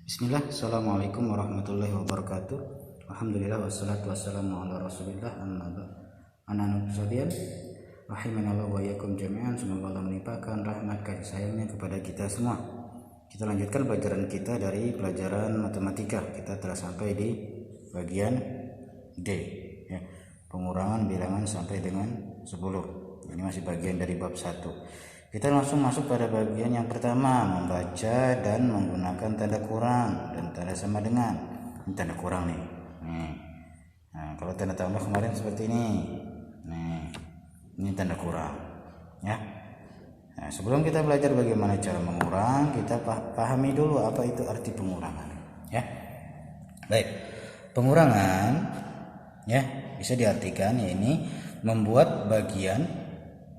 Bismillah, Assalamualaikum warahmatullahi wabarakatuh. Alhamdulillah wassalatu wassalamu ala rasulillah. Anak-anak sekalian, rahimanallah wa iyyakum jami'an. Semoga Allah melimpahkan rahmat kasih sayangnya kepada kita semua. Kita lanjutkan pelajaran kita dari pelajaran matematika. Kita telah sampai di bagian D, ya. Pengurangan bilangan sampai dengan 10. Ini masih bagian dari bab 1. Kita langsung masuk pada bagian yang pertama, membaca dan menggunakan tanda kurang dan tanda sama dengan. Ini tanda kurang nih. Nah, kalau tanda tambah kemarin seperti ini. Ini tanda kurang, ya. Nah, sebelum kita belajar bagaimana cara mengurang, kita pahami dulu apa itu arti pengurangan, ya. Baik, pengurangan, ya, bisa diartikan ya ini membuat bagian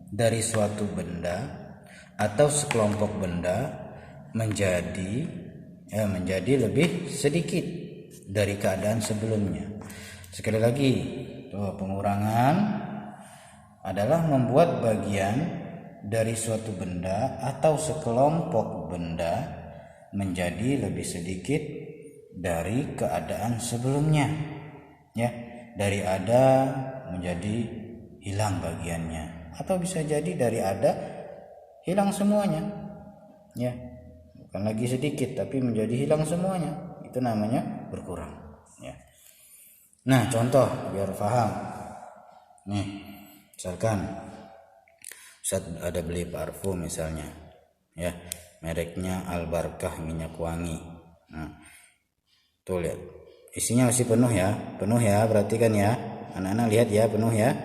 dari suatu benda atau sekelompok benda menjadi lebih sedikit dari keadaan sebelumnya. Sekali lagi, pengurangan adalah membuat bagian dari suatu benda atau sekelompok benda menjadi lebih sedikit dari keadaan sebelumnya, ya. Dari ada menjadi hilang bagiannya, atau bisa jadi dari ada hilang semuanya, ya. Bukan lagi sedikit tapi menjadi hilang semuanya. Itu namanya berkurang, ya. Nah, contoh biar paham. Nih, misalkan Ustaz ada beli parfum misalnya, ya, mereknya Al-Barkah minyak wangi. Nah, tuh lihat, isinya masih penuh ya, perhatikan ya, anak-anak lihat ya, penuh ya.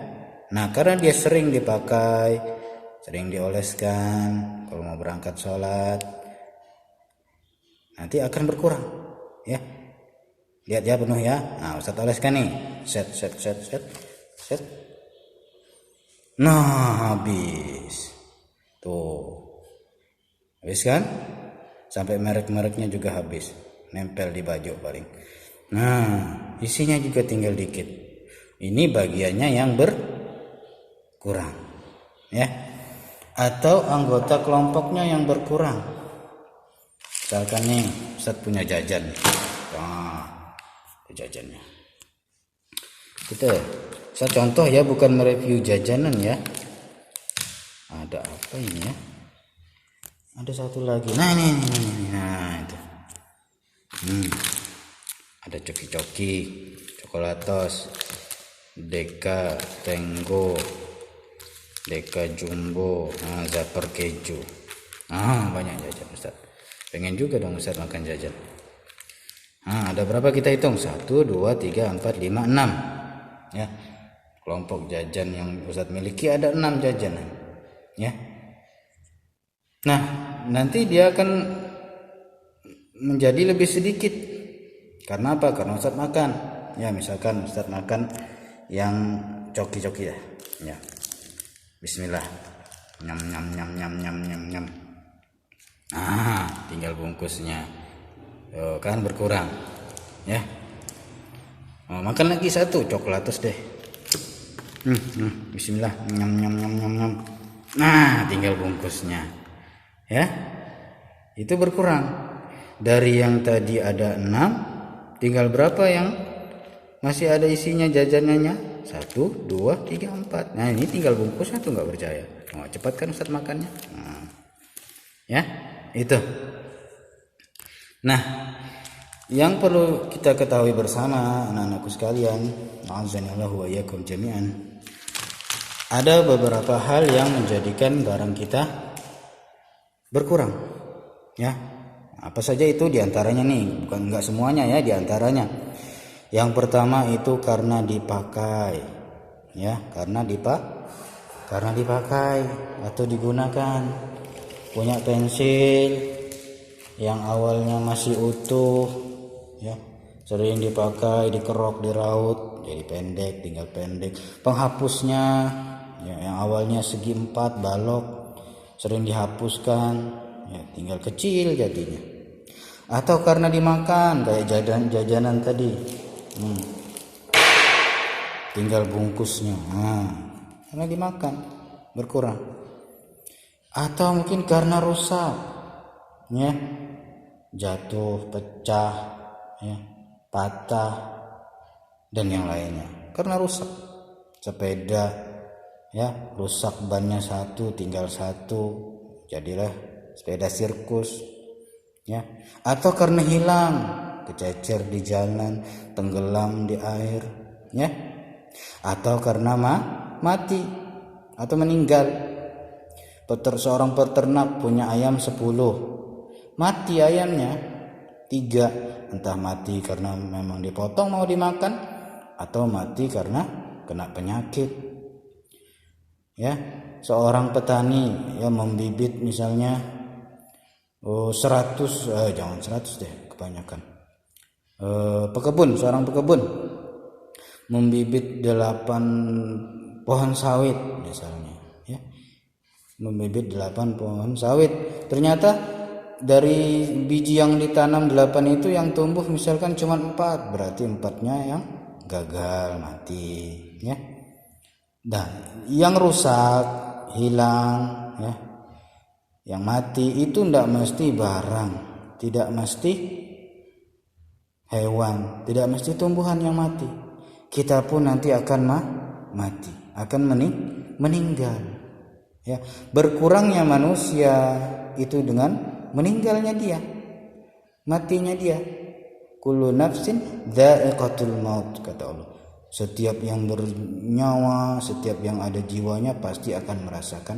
Nah, karena dia sering dipakai, sering dioleskan, kalau mau berangkat sholat, nanti akan berkurang, ya. Lihat ya, penuh ya. Nah, Ustaz oleskan nih, set. Nah, habis. Tuh. Habis kan? Sampai merek-mereknya juga habis. Nempel di baju paling. Nah, isinya juga tinggal dikit. Ini bagiannya yang berkurang, ya. Atau anggota kelompoknya yang berkurang. Misalkan nih, Ustaz punya jajan. Nah, itu jajannya. Saya contoh ya, bukan mereview jajanan ya. Ada apa ini ya? Ada satu lagi. Nah, ini. Nah, itu. Ada coki-coki, coklatos, Deka, Tenggo, Deka Jumbo, Zapper keju. Banyak jajan Ustaz. Pengen juga dong Ustaz makan jajan. Ada berapa kita hitung? 1, 2, 3, 4, 5, 6. Ya. Kelompok jajan yang Ustaz miliki ada 6 jajanan, ya. Nah, nanti dia akan menjadi lebih sedikit. Karena apa? Karena Ustaz makan. Ya, misalkan Ustaz makan yang coki-coki ya. Ya. Bismillah. Nyam. Tinggal bungkusnya. Kan berkurang. Ya. Makan lagi satu coklatos deh. Bismillah. Nyam. Nah, tinggal bungkusnya. Ya. Itu berkurang. Dari yang tadi ada 6, tinggal berapa yang masih ada isinya jajanannya? 1, 2, 3, 4. Nah, ini tinggal bungkus satu, nggak percaya. Cepat kan Ustaz makannya. Ya, itu. Nah, yang perlu kita ketahui bersama anak-anakku sekalian, a'azzanillahu wa iyyakum jami'an, ada beberapa hal yang menjadikan barang kita berkurang, ya. Apa saja itu diantaranya nih, bukan enggak semuanya ya, diantaranya. Yang pertama itu karena dipakai, ya, karena dipakai atau digunakan. Punya pensil yang awalnya masih utuh, ya, sering dipakai, dikerok, diraut, jadi pendek, tinggal pendek. Penghapusnya, ya, yang awalnya segi 4 balok, sering dihapuskan, ya, tinggal kecil jadinya. Atau karena dimakan, kayak jajanan tadi, tinggal bungkusnya. Karena dimakan berkurang. Atau mungkin karena rusak, ya, jatuh, pecah, ya, patah dan yang lainnya karena rusak. Sepeda ya rusak, bannya satu tinggal satu, jadilah sepeda sirkus ya. Atau karena hilang, kececer di jalan, tenggelam di air ya. Atau karena mati atau meninggal. Seorang peternak punya ayam 10, mati ayamnya 3, entah mati karena memang dipotong mau dimakan atau mati karena kena penyakit ya. Seorang petani yang membibit misalnya 100, jangan 100 deh, kebanyakan. Seorang pekebun membibit 8 pohon sawit misalnya ya. Membibit 8 pohon sawit, ternyata dari biji yang ditanam 8 itu yang tumbuh misalkan cuma 4, berarti 4-nya yang gagal, mati ya. Nah, yang rusak, hilang ya, yang mati itu tidak mesti barang, tidak mesti hewan, tidak mesti tumbuhan yang mati. Kita pun nanti akan mati, akan meninggal ya. Berkurangnya manusia itu dengan meninggalnya dia, matinya dia. Kullu nafsin dha'iqatul maut, kata Allah. Setiap yang bernyawa, setiap yang ada jiwanya pasti akan merasakan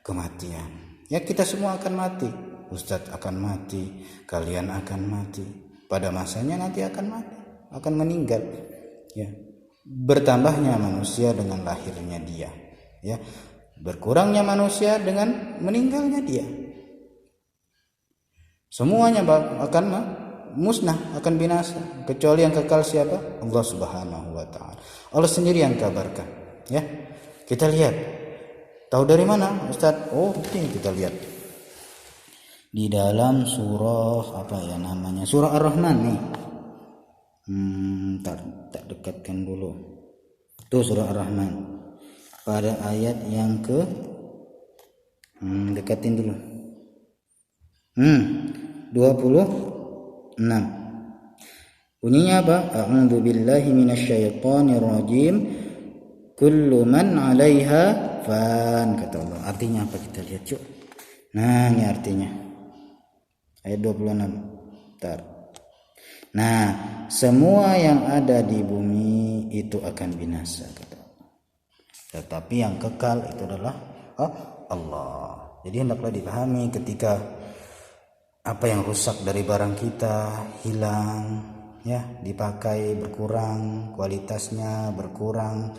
kematian ya. Kita semua akan mati, Ustadz akan mati, kalian akan mati, pada masanya nanti akan mati, akan meninggal ya. Bertambahnya manusia dengan lahirnya dia ya, berkurangnya manusia dengan meninggalnya dia. Semuanya akan musnah, akan binasa, kecuali yang kekal siapa? Allah Subhanahu wa taala. Allah sendiri yang kabarkan ya. Kita lihat, tahu dari mana Ustaz? Oh, ini kita lihat di dalam surah apa ya namanya, surah Ar-Rahman nih. Tak dekatkan dulu. Tuh surah Ar-Rahman pada ayat yang ke dekatin dulu. 26. Bunyinya apa? A'udzu billahi minasyaitonir rajim. Kullu man 'alaiha fan, kata Allah. Artinya apa, kita lihat yuk. Nah, ini artinya. Ayat 26. Bentar. Nah, semua yang ada di bumi itu akan binasa, kata Allah. Tetapi yang kekal itu adalah Allah. Jadi hendaklah dipahami ketika apa yang rusak dari barang kita hilang ya, dipakai berkurang kualitasnya, berkurang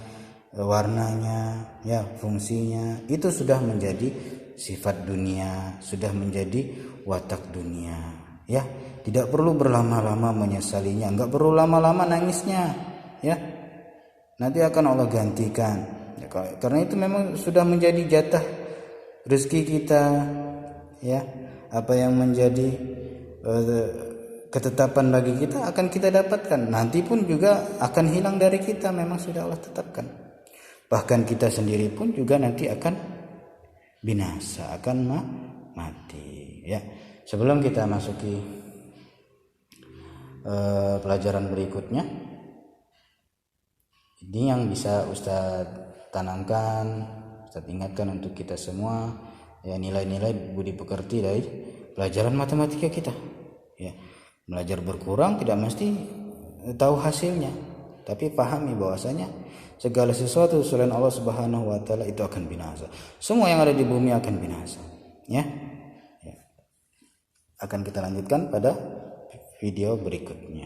warnanya ya, fungsinya, itu sudah menjadi sifat dunia, sudah menjadi watak dunia ya. Tidak perlu berlama-lama menyesalinya, enggak perlu lama-lama nangisnya ya. Nanti akan Allah gantikan ya, karena itu memang sudah menjadi jatah rezeki kita ya. Apa yang menjadi ketetapan bagi kita akan kita dapatkan, nanti pun juga akan hilang dari kita, memang sudah Allah tetapkan. Bahkan kita sendiri pun juga nanti akan binasa, akan mati ya. Sebelum kita masuki pelajaran berikutnya, ini yang bisa Ustadz tanamkan, Ustadz ingatkan untuk kita semua ya, nilai-nilai budi pekerti dari pelajaran matematika kita ya. Belajar berkurang tidak mesti tahu hasilnya, tapi pahami bahwasanya segala sesuatu selain Allah Subhanahu wa taala itu akan binasa. Semua yang ada di bumi akan binasa ya. Akan kita lanjutkan pada video berikutnya.